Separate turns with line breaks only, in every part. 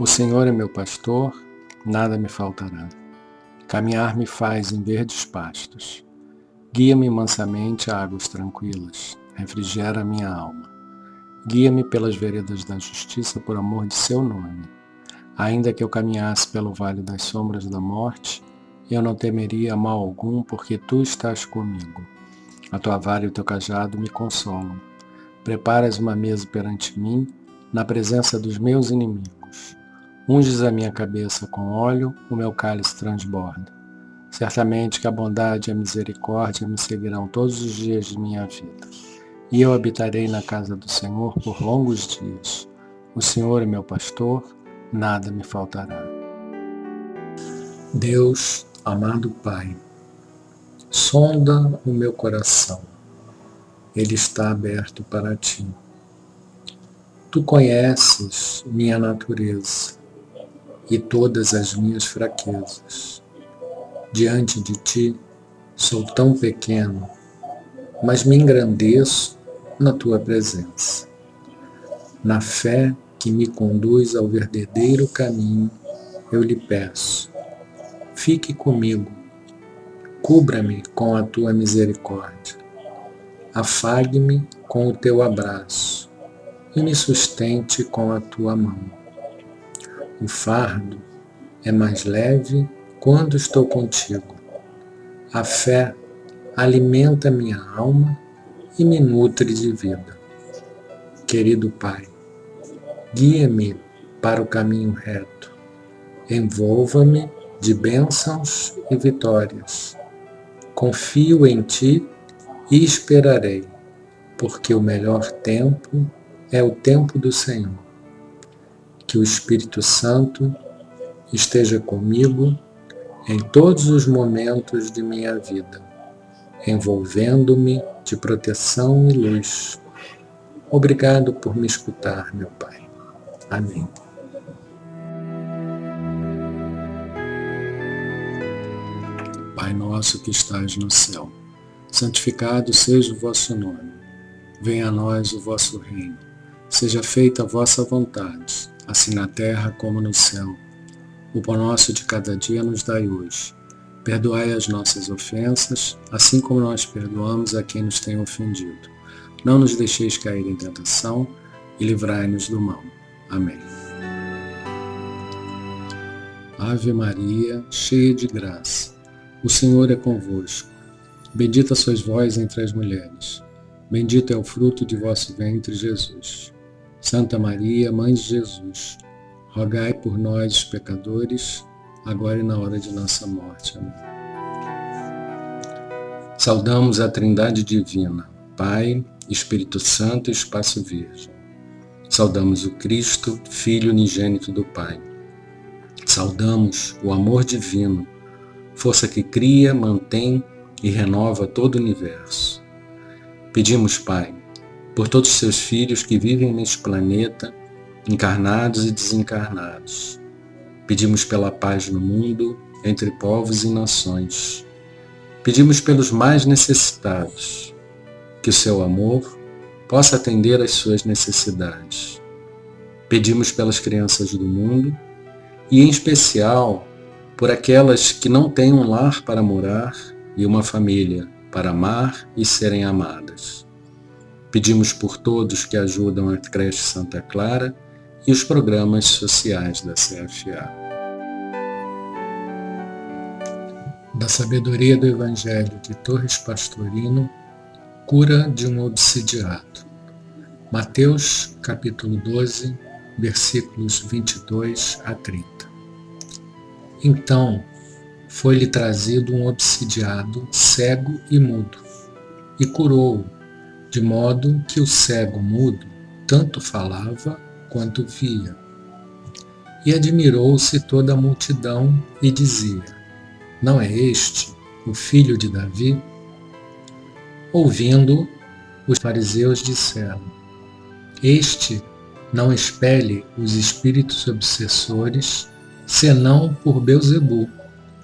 O Senhor é meu pastor, nada me faltará. Caminhar me faz em verdes pastos. Guia-me mansamente a águas tranquilas, refrigera minha alma. Guia-me pelas veredas da justiça por amor de seu nome. Ainda que eu caminhasse pelo vale das sombras da morte, eu não temeria mal algum, porque tu estás comigo. A tua vara e o teu cajado me consolam. Preparas uma mesa perante mim, na presença dos meus inimigos. Unges a minha cabeça com óleo, o meu cálice transborda. Certamente que a bondade e a misericórdia me seguirão todos os dias de minha vida. E eu habitarei na casa do Senhor por longos dias. O Senhor é meu pastor, nada me faltará. Deus, amado Pai, sonda o meu coração. Ele está aberto para ti. Tu conheces minha natureza e todas as minhas fraquezas. Diante de ti, sou tão pequeno, mas me engrandeço na tua presença. Na fé que me conduz ao verdadeiro caminho, eu lhe peço, fique comigo, cubra-me com a tua misericórdia, afague-me com o teu abraço e me sustente com a tua mão. O fardo é mais leve quando estou contigo. A fé alimenta minha alma e me nutre de vida. Querido Pai, guia-me para o caminho reto. Envolva-me de bênçãos e vitórias. Confio em ti e esperarei, porque o melhor tempo é o tempo do Senhor. Que o Espírito Santo esteja comigo em todos os momentos de minha vida, envolvendo-me de proteção e luz. Obrigado por me escutar, meu Pai. Amém. Pai nosso que estás no céu, santificado seja o vosso nome. Venha a nós o vosso reino. Seja feita a vossa vontade, assim na terra como no céu. O pão nosso de cada dia nos dai hoje. Perdoai as nossas ofensas, assim como nós perdoamos a quem nos tem ofendido. Não nos deixeis cair em tentação e livrai-nos do mal. Amém. Ave Maria, cheia de graça, o Senhor é convosco. Bendita sois vós entre as mulheres. Bendito é o fruto de vosso ventre, Jesus. Santa Maria, Mãe de Jesus, rogai por nós, os pecadores, agora e na hora de nossa morte. Amém. Saudamos a Trindade Divina, Pai, Espírito Santo e Espaço Virgem. Saudamos o Cristo, Filho unigênito do Pai. Saudamos o amor divino, força que cria, mantém e renova todo o universo. Pedimos, Pai, por todos os seus filhos que vivem neste planeta, encarnados e desencarnados. Pedimos pela paz no mundo, entre povos e nações. Pedimos pelos mais necessitados, que o seu amor possa atender às suas necessidades. Pedimos pelas crianças do mundo e, em especial, por aquelas que não têm um lar para morar e uma família para amar e serem amadas. Pedimos por todos que ajudam a Creche Santa Clara e os programas sociais da CFA. Da sabedoria do Evangelho de Torres Pastorino, cura de um obsidiado. Mateus, capítulo 12, versículos 22 a 30. Então, foi-lhe trazido um obsidiado, cego e mudo, e curou-o, de modo que o cego mudo tanto falava quanto via. E admirou-se toda a multidão e dizia: não é este o filho de Davi? Ouvindo, os fariseus disseram: este não expele os espíritos obsessores, senão por Belzebu,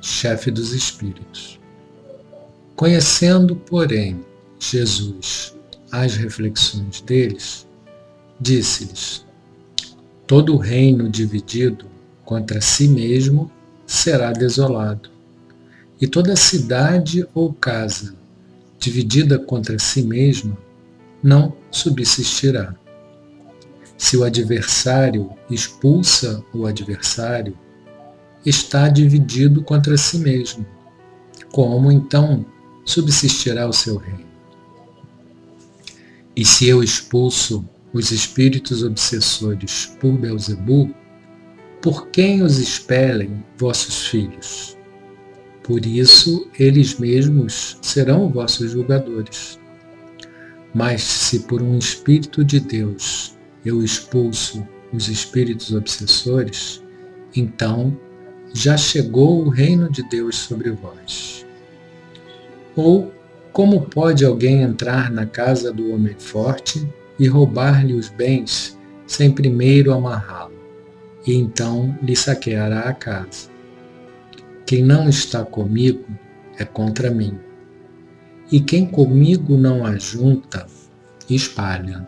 chefe dos espíritos. Conhecendo, porém, Jesus as reflexões deles, disse-lhes: Todo reino dividido contra si mesmo será desolado, e toda cidade ou casa dividida contra si mesma não subsistirá. Se o adversário expulsa o adversário, está dividido contra si mesmo. Como então subsistirá o seu reino? E se eu expulso os espíritos obsessores por Beelzebu, por quem os expelem vossos filhos? Por isso eles mesmos serão vossos julgadores. Mas se por um Espírito de Deus eu expulso os espíritos obsessores, então já chegou o reino de Deus sobre vós. Ou como pode alguém entrar na casa do homem forte e roubar-lhe os bens sem primeiro amarrá-lo, e então lhe saqueará a casa? Quem não está comigo é contra mim, e quem comigo não ajunta, espalha.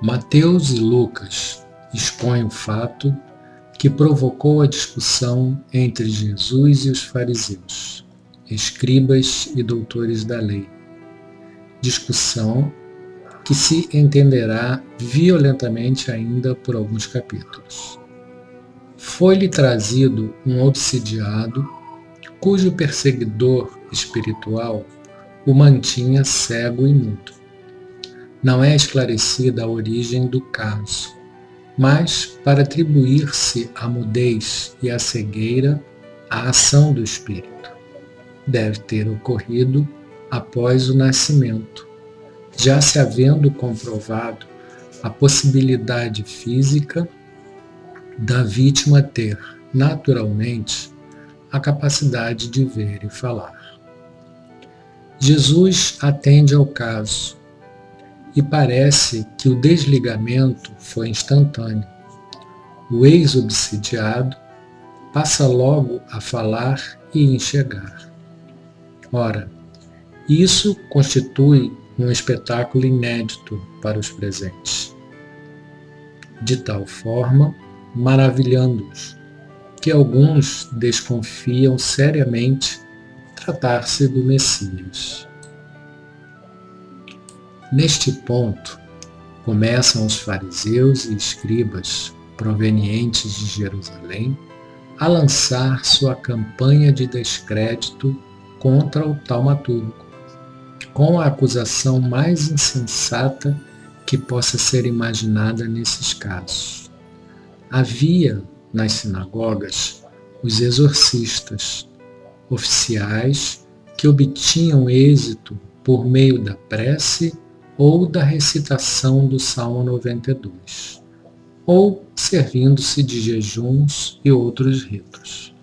Mateus e Lucas expõem o fato que provocou a discussão entre Jesus e os fariseus, escribas e doutores da lei. Discussão que se entenderá violentamente ainda por alguns capítulos. Foi-lhe trazido um obsidiado, cujo perseguidor espiritual o mantinha cego e mudo. Não é esclarecida a origem do caso, mas para atribuir-se a mudez e a cegueira à ação do espírito. Deve ter ocorrido após o nascimento, já se havendo comprovado a possibilidade física da vítima ter, naturalmente, a capacidade de ver e falar. Jesus atende ao caso, e parece que o desligamento foi instantâneo. O ex-obsidiado passa logo a falar e enxergar. Ora, isso constitui um espetáculo inédito para os presentes, de tal forma maravilhando-os que alguns desconfiam seriamente tratar-se do Messias. Neste ponto, começam os fariseus e escribas provenientes de Jerusalém a lançar sua campanha de descrédito contra o taumaturgo, com a acusação mais insensata que possa ser imaginada nesses casos. Havia nas sinagogas os exorcistas, oficiais que obtinham êxito por meio da prece ou da recitação do Salmo 92, ou servindo-se de jejuns e outros ritos.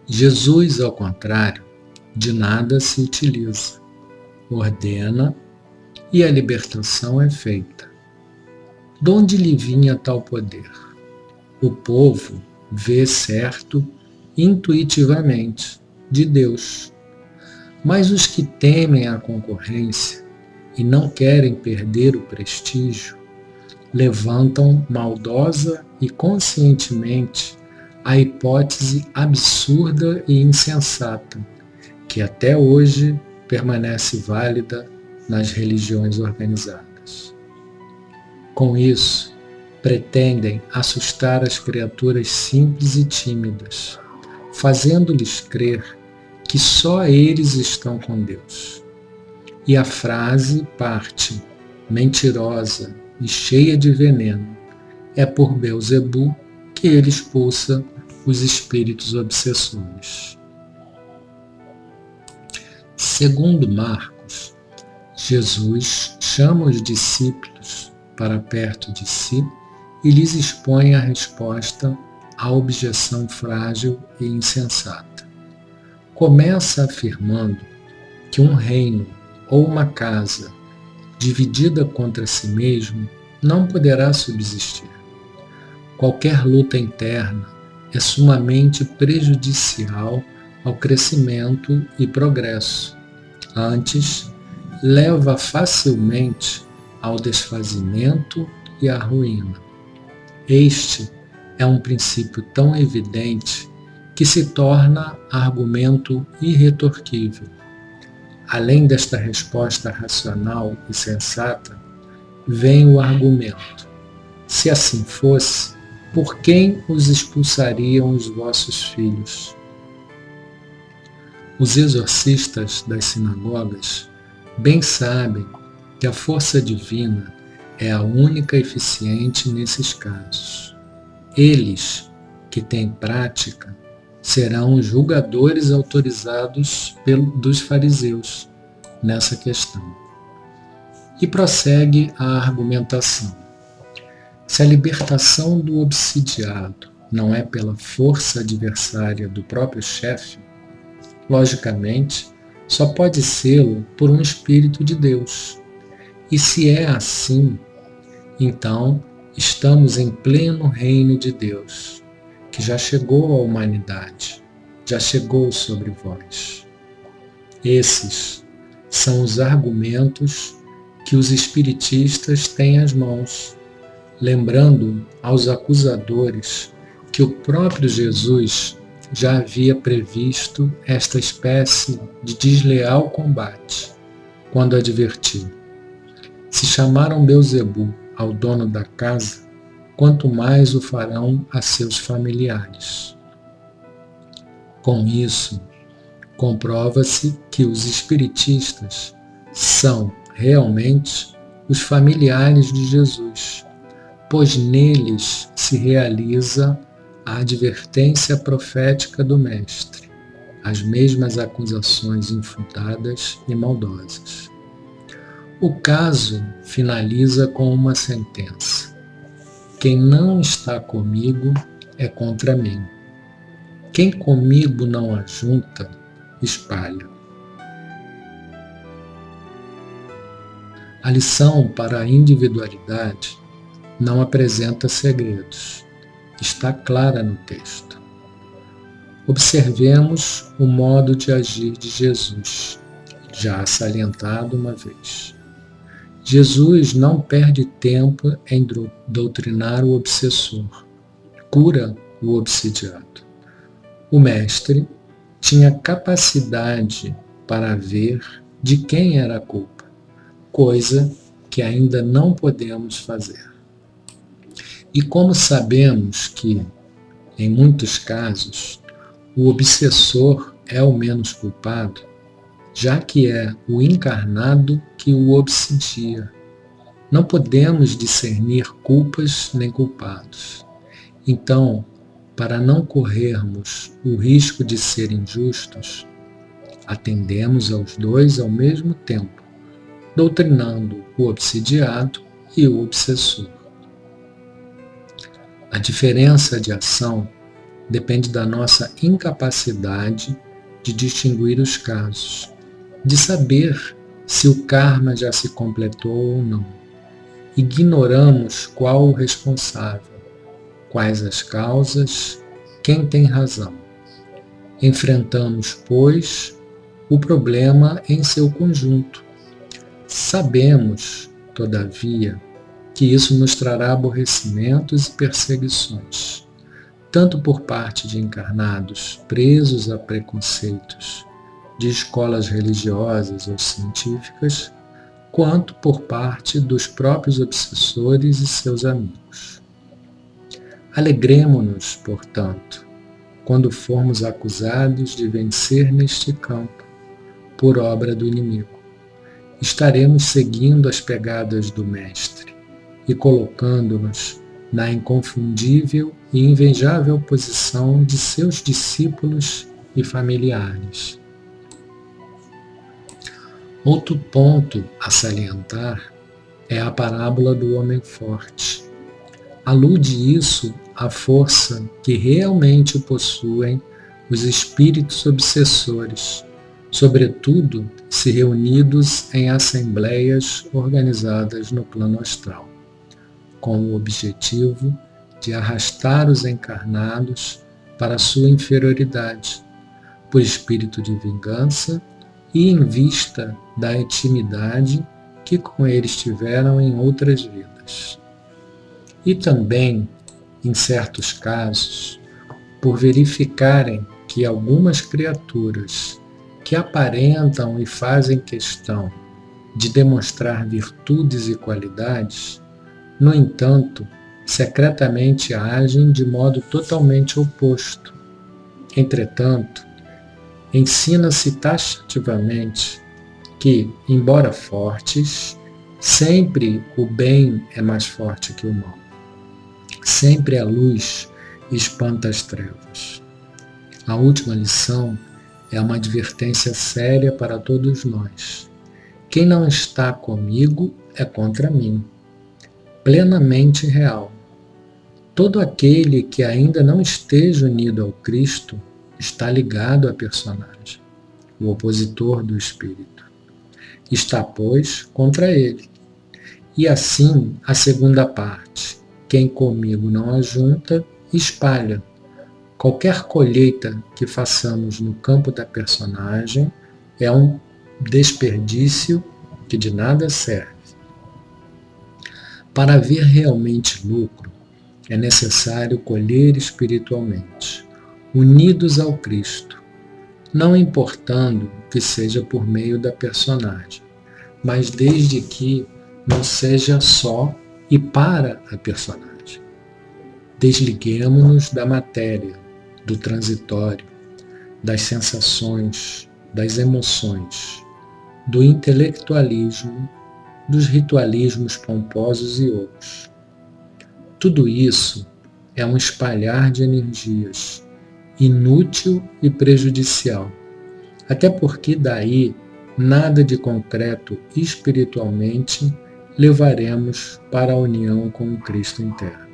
Jesus, ao contrário, de nada se utiliza, ordena e a libertação é feita. De onde lhe vinha tal poder? O povo vê certo intuitivamente de Deus. Mas os que temem a concorrência e não querem perder o prestígio, levantam maldosa e conscientemente a hipótese absurda e insensata, que até hoje permanece válida nas religiões organizadas. Com isso, pretendem assustar as criaturas simples e tímidas, fazendo-lhes crer que só eles estão com Deus. E a frase parte, mentirosa e cheia de veneno, é por Beelzebu que ele expulsa os espíritos obsessores. Segundo Marcos, Jesus chama os discípulos para perto de si e lhes expõe a resposta à objeção frágil e insensata. Começa afirmando que um reino ou uma casa dividida contra si mesmo não poderá subsistir. Qualquer luta interna é sumamente prejudicial ao crescimento e progresso. Antes, leva facilmente ao desfazimento e à ruína. Este é um princípio tão evidente que se torna argumento irretorquível. Além desta resposta racional e sensata, vem o argumento: se assim fosse, por quem os expulsariam os vossos filhos? Os exorcistas das sinagogas bem sabem que a força divina é a única eficiente nesses casos. Eles, que têm prática, serão os julgadores autorizados dos fariseus nessa questão. E prossegue a argumentação. Se a libertação do obsidiado não é pela força adversária do próprio chefe, logicamente, só pode ser por um Espírito de Deus. E se é assim, então estamos em pleno reino de Deus, que já chegou à humanidade, já chegou sobre vós. Esses são os argumentos que os espiritistas têm às mãos, lembrando aos acusadores que o próprio Jesus já havia previsto esta espécie de desleal combate, quando advertiu: se chamaram Beelzebu ao dono da casa, quanto mais o farão a seus familiares. Com isso, comprova-se que os espiritistas são realmente os familiares de Jesus, pois neles se realiza a advertência profética do Mestre, as mesmas acusações infundadas e maldosas. O caso finaliza com uma sentença: quem não está comigo é contra mim. Quem comigo não ajunta, espalha. A lição para a individualidade não apresenta segredos. Está clara no texto. Observemos o modo de agir de Jesus, já salientado uma vez. Jesus não perde tempo em doutrinar o obsessor, cura o obsidiado. O mestre tinha capacidade para ver de quem era a culpa, coisa que ainda não podemos fazer. E como sabemos que, em muitos casos, o obsessor é o menos culpado, já que é o encarnado que o obsidia, não podemos discernir culpas nem culpados. Então, para não corrermos o risco de ser injustos, atendemos aos dois ao mesmo tempo, doutrinando o obsidiado e o obsessor. A diferença de ação depende da nossa incapacidade de distinguir os casos, de saber se o karma já se completou ou não. Ignoramos qual o responsável, quais as causas, quem tem razão. Enfrentamos, pois, o problema em seu conjunto. Sabemos, todavia, que isso nos trará aborrecimentos e perseguições, tanto por parte de encarnados presos a preconceitos de escolas religiosas ou científicas, quanto por parte dos próprios obsessores e seus amigos. Alegremo-nos, portanto, quando formos acusados de vencer neste campo, por obra do inimigo. Estaremos seguindo as pegadas do Mestre e colocando-nos na inconfundível e invejável posição de seus discípulos e familiares. Outro ponto a salientar é a parábola do homem forte. Alude isso à força que realmente possuem os espíritos obsessores, sobretudo se reunidos em assembleias organizadas no plano astral, com o objetivo de arrastar os encarnados para sua inferioridade, por espírito de vingança e em vista da intimidade que com eles tiveram em outras vidas. E também, em certos casos, por verificarem que algumas criaturas que aparentam e fazem questão de demonstrar virtudes e qualidades, no entanto, secretamente agem de modo totalmente oposto. Entretanto, ensina-se taxativamente que, embora fortes, sempre o bem é mais forte que o mal. Sempre a luz espanta as trevas. A última lição é uma advertência séria para todos nós. Quem não está comigo é contra mim. Plenamente real. Todo aquele que ainda não esteja unido ao Cristo está ligado à personagem, o opositor do Espírito. Está, pois, contra ele. E assim, a segunda parte. Quem comigo não ajunta, espalha. Qualquer colheita que façamos no campo da personagem é um desperdício que de nada serve. Para haver realmente lucro, é necessário colher espiritualmente, unidos ao Cristo, não importando que seja por meio da personagem, mas desde que não seja só e para a personagem. Desliguemo-nos da matéria, do transitório, das sensações, das emoções, do intelectualismo, dos ritualismos pomposos e outros. Tudo isso é um espalhar de energias, inútil e prejudicial, até porque daí nada de concreto espiritualmente levaremos para a união com o Cristo interno.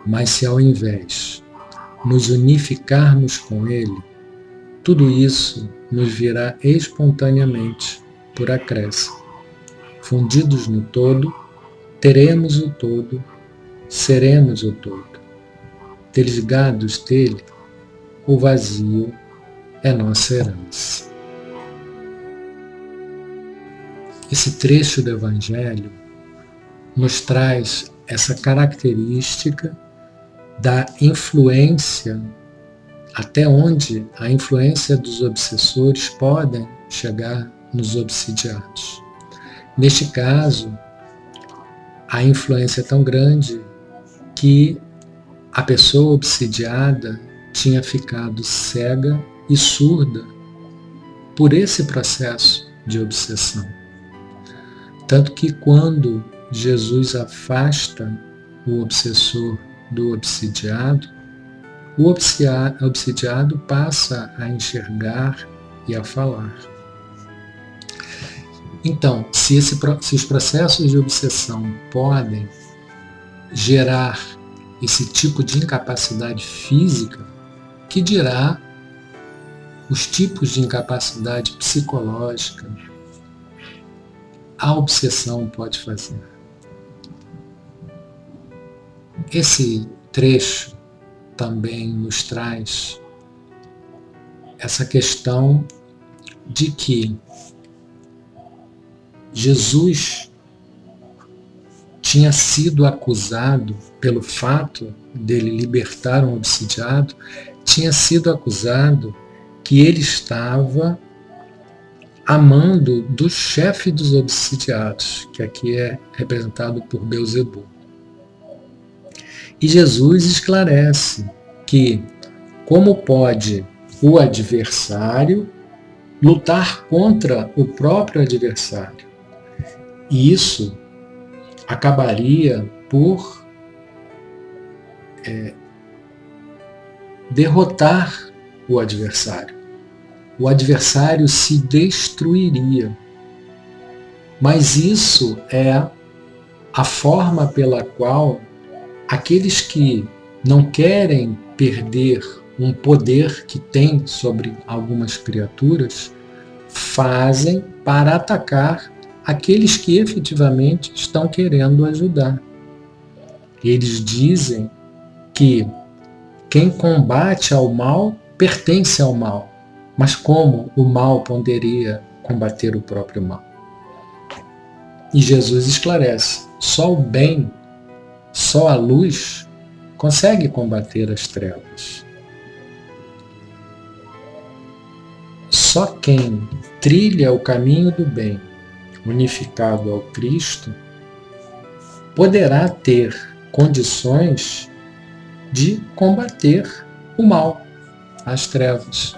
Mas se ao invés nos unificarmos com Ele, tudo isso nos virá espontaneamente por acréscimo. Fundidos no todo, teremos o todo, seremos o todo. Desligados dele, o vazio é nossa herança. Esse trecho do Evangelho nos traz essa característica da influência, até onde a influência dos obsessores podem chegar nos obsidiados. Neste caso, a influência é tão grande que a pessoa obsidiada tinha ficado cega e surda por esse processo de obsessão. Tanto que quando Jesus afasta o obsessor do obsidiado, o obsidiado passa a enxergar e a falar. Então, se os processos de obsessão podem gerar esse tipo de incapacidade física, que dirá os tipos de incapacidade psicológica a obsessão pode fazer. Esse trecho também nos traz essa questão de que Jesus tinha sido acusado pelo fato dele libertar um obsidiado, tinha sido acusado que ele estava amando do chefe dos obsidiados, que aqui é representado por Beelzebul. E Jesus esclarece que como pode o adversário lutar contra o próprio adversário. E isso acabaria por derrotar o adversário. O adversário se destruiria. Mas isso é a forma pela qual aqueles que não querem perder um poder que tem sobre algumas criaturas fazem para atacar aqueles que efetivamente estão querendo ajudar. Eles dizem que quem combate ao mal pertence ao mal, mas como o mal poderia combater o próprio mal? E Jesus esclarece: só o bem, só a luz consegue combater as trevas. Só quem trilha o caminho do bem, unificado ao Cristo, poderá ter condições de combater o mal, as trevas.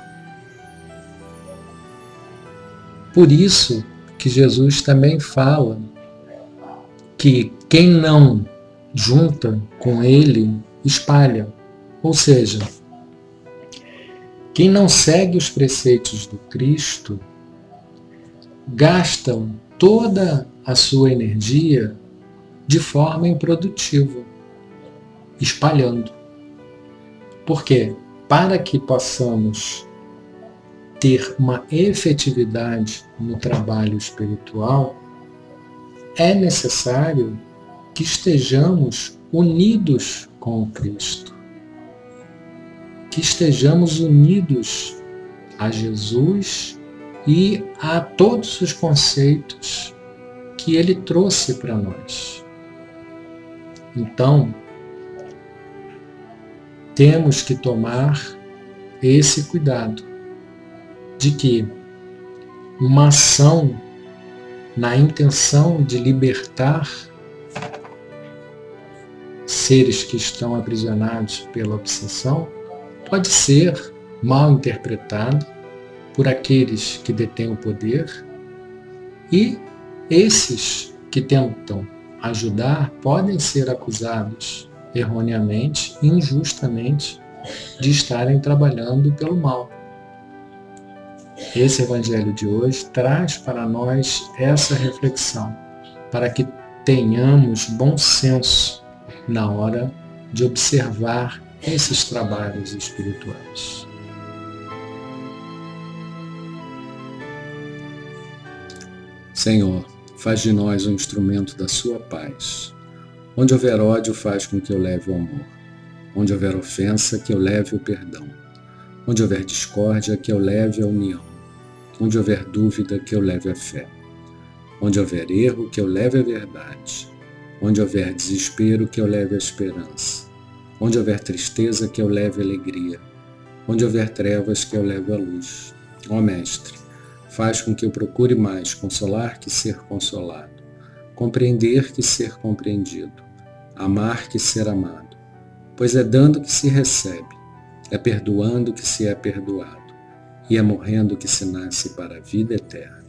Por isso que Jesus também fala que quem não junta com ele, espalha. Ou seja, quem não segue os preceitos do Cristo, gastam toda a sua energia de forma improdutiva, espalhando. Por quê? Para que possamos ter uma efetividade no trabalho espiritual, é necessário que estejamos unidos com o Cristo, que estejamos unidos a Jesus e a todos os conceitos que ele trouxe para nós. Então, temos que tomar esse cuidado de que uma ação na intenção de libertar seres que estão aprisionados pela obsessão pode ser mal interpretada por aqueles que detêm o poder, e esses que tentam ajudar podem ser acusados erroneamente, injustamente, de estarem trabalhando pelo mal. Esse evangelho de hoje traz para nós essa reflexão, para que tenhamos bom senso na hora de observar esses trabalhos espirituais. Senhor, faz de nós um instrumento da sua paz. Onde houver ódio, faz com que eu leve o amor. Onde houver ofensa, que eu leve o perdão. Onde houver discórdia, que eu leve a união. Onde houver dúvida, que eu leve a fé. Onde houver erro, que eu leve a verdade. Onde houver desespero, que eu leve a esperança. Onde houver tristeza, que eu leve a alegria. Onde houver trevas, que eu leve a luz. Ó Mestre, faz com que eu procure mais consolar que ser consolado, compreender que ser compreendido, amar que ser amado, pois é dando que se recebe, é perdoando que se é perdoado, e é morrendo que se nasce para a vida eterna.